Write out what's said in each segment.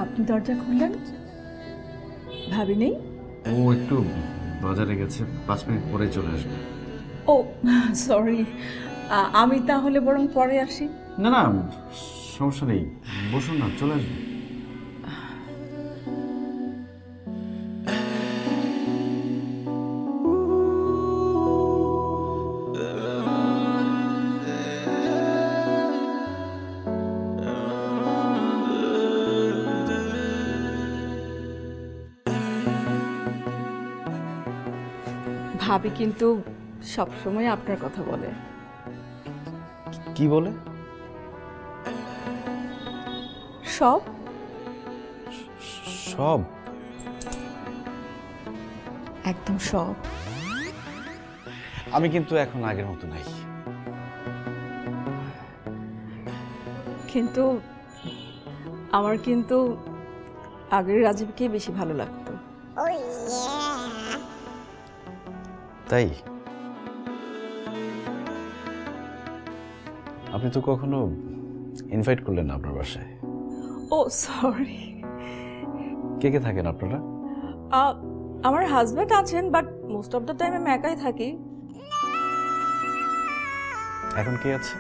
আপনি দরজা খুললেন? ভাবি নেই? ও একটু বাজারে গেছে, 5 মিনিট পরে চলে আসবে। ও সরি, আমি তাহলে বরং পরে আসি। না না, সমস্যা নেই, বসুন না, চলে আসবে। ভাবি কিন্তু সবসময় আপনার কথা বলে। কি বলে? সব সব? একদম সব। আমি কিন্তু এখন আগের মতো নাই। কিন্তু আমার কিন্তু আগের রাজীবকে বেশি ভালো লাগতো। তাই? আপনি তো কখনো ইনভাইট করলেন না আপনার বাসায়। ও সরি। কে কে থাকেন আপনারা? আমার হাজব্যান্ড আছেন, but most of the time আমি একাই থাকি। এখন কে আছে?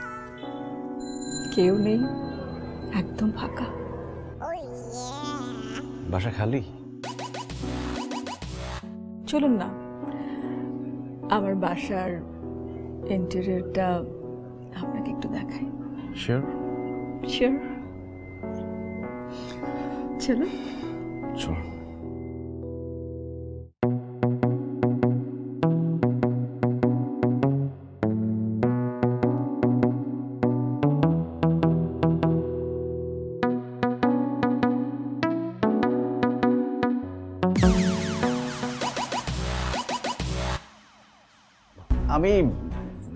কেউ নেই, একদম ফাঁকা। বাসা খালি? চলুন না, আমার বাসার ইন্টেরিয়রটা আপনাকে একটু দেখাই। শিওর? শিওর, চলুন। চল। আমি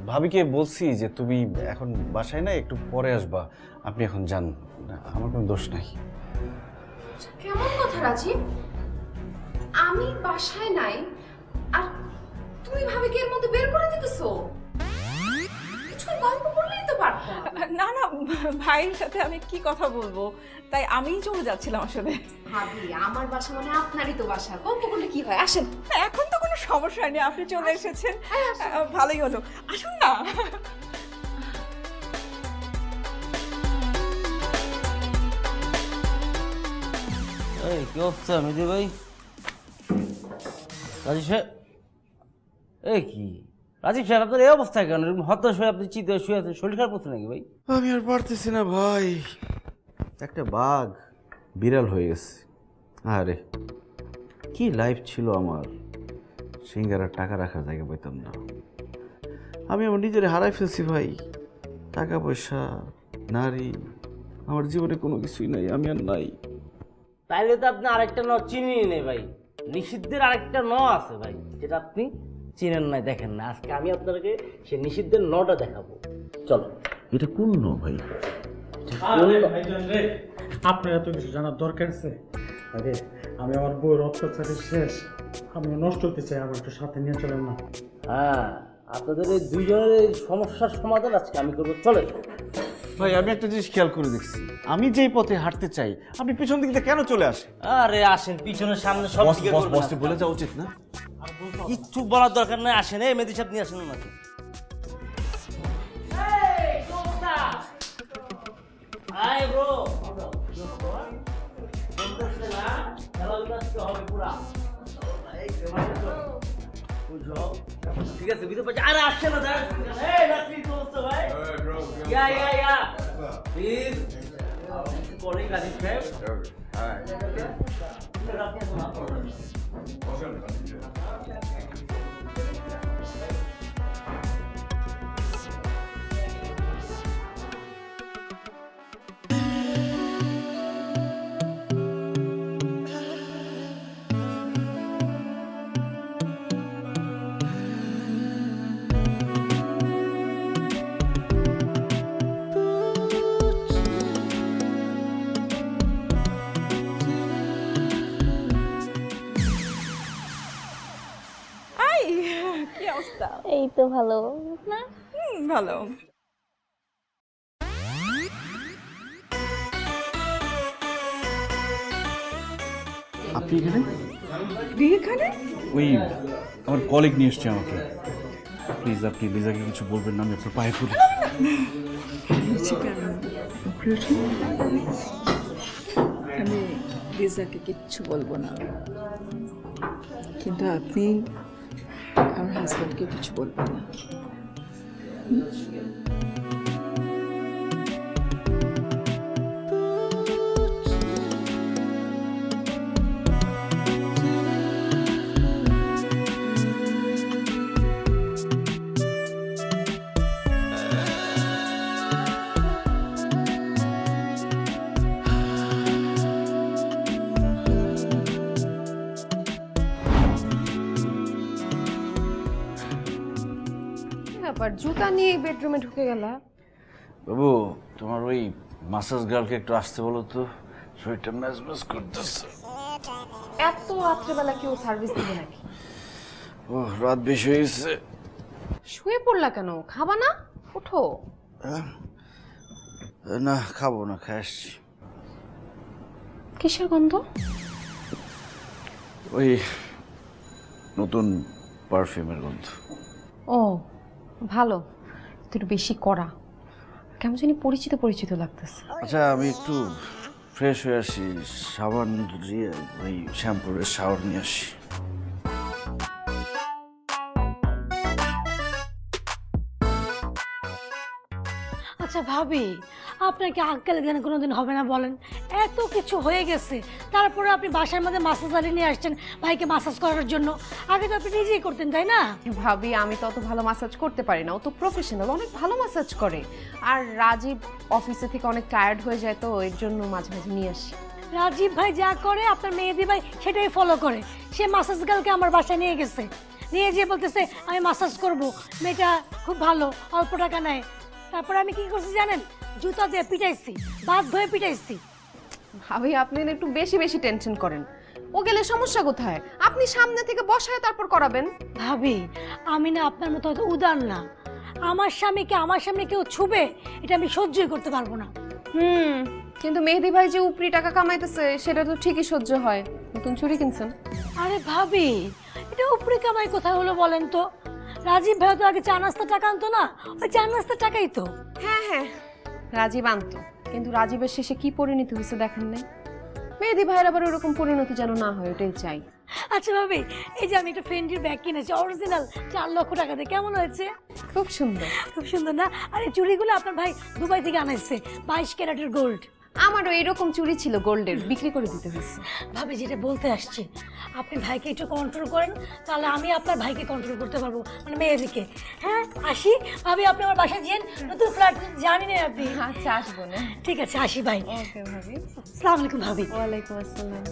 ভাবিকে বলছি যে তুমি এখন বাসায় না, একটু পরে আসবা, আপনি এখন যান, আমার কোনো দোষ নাই। কেমন কথা রাজীব? আমি বাসায় নাই আর তুমি ভাবিকে এর মধ্যে বের করে দিতেছো? কিছু গল্প করলেই তো পারতাম। না না, ভাইয়ের সাথে আমি কি কথা বলবো, তাই আমিই চলে যাচ্ছিলাম আসলে। ভাবি, আমার বাসা মানে আপনারই তো বাসা, গল্প করলে কি হয়? আসেন। এখন তো কোনো সমস্যা নেই, আপনি চলে এসেছেন, ভালোই হলো, আসুন না। এই কি অবস্থা মেদি ভাই? রাজীব সাহেব, এই কি রাজীব সাহেব আপনার এই অবস্থা কেন? এরকম হতাশ হয়ে আপনি চিন্তা শুয়ে আছেন, শরীর খারাপ হচ্ছে নাকি ভাই? আমি আর পারতেছি না ভাই, একটা বাঘ বিড়াল হয়ে গেছে। আরে কি লাইফ ছিল আমার, সিঙ্গারার টাকা রাখার জায়গা পাইতাম না। আমি আমার নিজের হারাই ফেলছি ভাই, টাকা পয়সা, নারী, আমার জীবনে কোনো কিছুই নাই, আমি আর নাই। তাইলে তো আপনি আরেকটা ন চিনি নেই ভাই, নিষিদ্ধের আরেকটা ন আছে ভাই, যেটা আপনি চিনেন নাই, দেখেন না। আজকে আমি আপনাকে সে নিষিদ্ধের নটা দেখাবো, চলো। এটা কোন ন ভাই? আপনার এত কিছু জানার দরকার আছে? আরে আমি আমার বউয়ের অত্যাচারে শেষ, আমি নষ্ট হতে চাই, আমার একটু সাথে নিয়ে চলেন না? হ্যাঁ, আপনাদের এই দুইজনের এই সমস্যার সমাধান আজকে আমি করবো, চলে। ভাই আমি একটা জিনিস খেয়াল করে দেখছি, আমি যেই পথে হাঁটতে চাই আপনি পিছন দিক দিয়ে কেন চলে আসেন? আরে আসেন, পিছনের সামনে সব দিকে করবেন। বসে বলে যাওয়া উচিত না? কিচ্ছু বলার দরকার নাই, আসেন। এই মেদি সাহেব নিয়ে আসেন ওনাকে। হাই ব্রো, ঠিক আছে, ভিতরে পাচ্ছি। আরে আসছে না, এই রাত্রি কি অবস্থা ভাই? ইয়া প্লিজ পরে কাজী সাহেব। কি অবস্থা? এই তো ভালো না? ভালো। আপনি এখানে? এখানে ওই আমার কলিগ নিয়ে এসছে আমাকে। প্লিজ আপনি লিজাকে কিছু বলবেন না, আমি আপনার পায়ে পড়ি। আমি লিজাকে কিচ্ছু বলবো না, কিন্তু আপনি আমার হাজব্যান্ডকে কিছু বলবেন না। ব্যাপার, জুতা নিয়ে বেডরুমে ঢুকে গেলা? বাবু তোমার ওই মাসাজ গার্লকে একটু আসতে বলো তো, শরীরটা ম্যাজ ম্যাজ করতেছে। এত রাত্রেবেলা কেউ সার্ভিস দিবে নাকি? ও রাত বেশি হয়ে গেছে। শুয়ে পড়লা কেন? খাবা না? ওঠো। না খাবো না, খাই আসছি। কিসের গন্ধ? ওই নতুন পারফিউমের গন্ধ। ও ভালো, একটু বেশি কড়া, কেমন জানি পরিচিত পরিচিত লাগতেছে। আচ্ছা আমি একটু ফ্রেশ হয়ে আসি, সাবান দিয়ে ওই শ্যাম্পুর শাওয়ার নিয়ে আসি। আচ্ছা ভাবি, আপনার কি আক্কেল জ্ঞান কোনোদিন হবে না বলেন? এত কিছু হয়ে গেছে, তারপরে আপনি বাসার মধ্যে মাসাজ আলি নিয়ে আসছেন ভাইকে মাসাজ করার জন্য। আগে তো আপনি নিজেই করতেন, তাই না? ভাবি আমি তো অত ভালো মাসাজ করতে পারি না, ও তো প্রফেশনাল, অনেক ভালো মাসাজ করে। আর রাজীব অফিসে থেকে অনেক টায়ার্ড হয়ে যায়, তো এর জন্য মাঝে মাঝে নিয়ে আসি। রাজীব ভাই যা করে আপনার মেহেদি ভাই সেটাই ফলো করে। সে মাসাজ গার্লকে আমার বাসায় নিয়ে গেছে, নিয়ে যেয়ে বলতেছে আমি মাসাজ করব, মেয়েটা খুব ভালো, অল্প টাকা নেয়। তারপরে আমি কি করছি জানেন? জুতা দিয়ে পিটাইছি, বাধ্য হয়ে পিটাইছি। ভাবি আপনি না একটু বেশি বেশি টেনশন করেন, ও গেলে সমস্যা কোথায়? আপনি সামনে থেকে বসায় তারপর করাবেন। ভাবি আমি না আপনার মতো হয়তো উদার না, আমার স্বামীকে আমার সামনে কেউ ছুবে এটা আমি সহ্যই করতে পারবো না। কিন্তু মেহেদি ভাই যে উপরি টাকা কামাইতেছে সেটা তো ঠিকই সহ্য হয়। নতুন চুড়ি কিনছেন? আরে ভাবি, এটা উপরে কামাই কোথায় হলো বলেন তো? রাজীব ভাই তো আগে চা নাস্তা টাকা আনতো না, ওই চা নাস্তা টাকাই তো। হ্যাঁ হ্যাঁ, রাজীব আনতো, কিন্তু রাজীবের শেষে কি পরিণতি হয়েছে দেখেন নাই? মেহেদি ভাইয়ের আবার ওরকম পরিণতি যেন না হয়, ওটাই চাই। আচ্ছা ভাবি, এই যে আমি একটা ফেন্ডির ব্যাগ কিনেছি অরিজিনাল 4 লক্ষ টাকা দিয়ে, কেমন হয়েছে? খুব সুন্দর। খুব সুন্দর না? আর এই চুড়িগুলো আপনার ভাই দুবাই থেকে আনাইছে, 22 ক্যারেটের গোল্ড। আমারও এরকম চুড়ি ছিল গোল্ডের, বিক্রি করে দিতে হয়েছে। ভাবি যেটা বলতে আসছি, আপনি ভাইকে একটু কন্ট্রোল করেন, তাহলে আমি আপনার ভাইকে কন্ট্রোল করতে পারবো, মানে মেয়েদিকে। হ্যাঁ আসি ভাবি, আপনি আমার বাসায় যান, নতুন ফ্ল্যাট জানি না আপনি। আচ্ছা আসবো না। ঠিক আছে আসি ভাই। ওকে ভাবি। আসসালামু আলাইকুম ভাবি। ওয়ালাইকুম আসসালাম।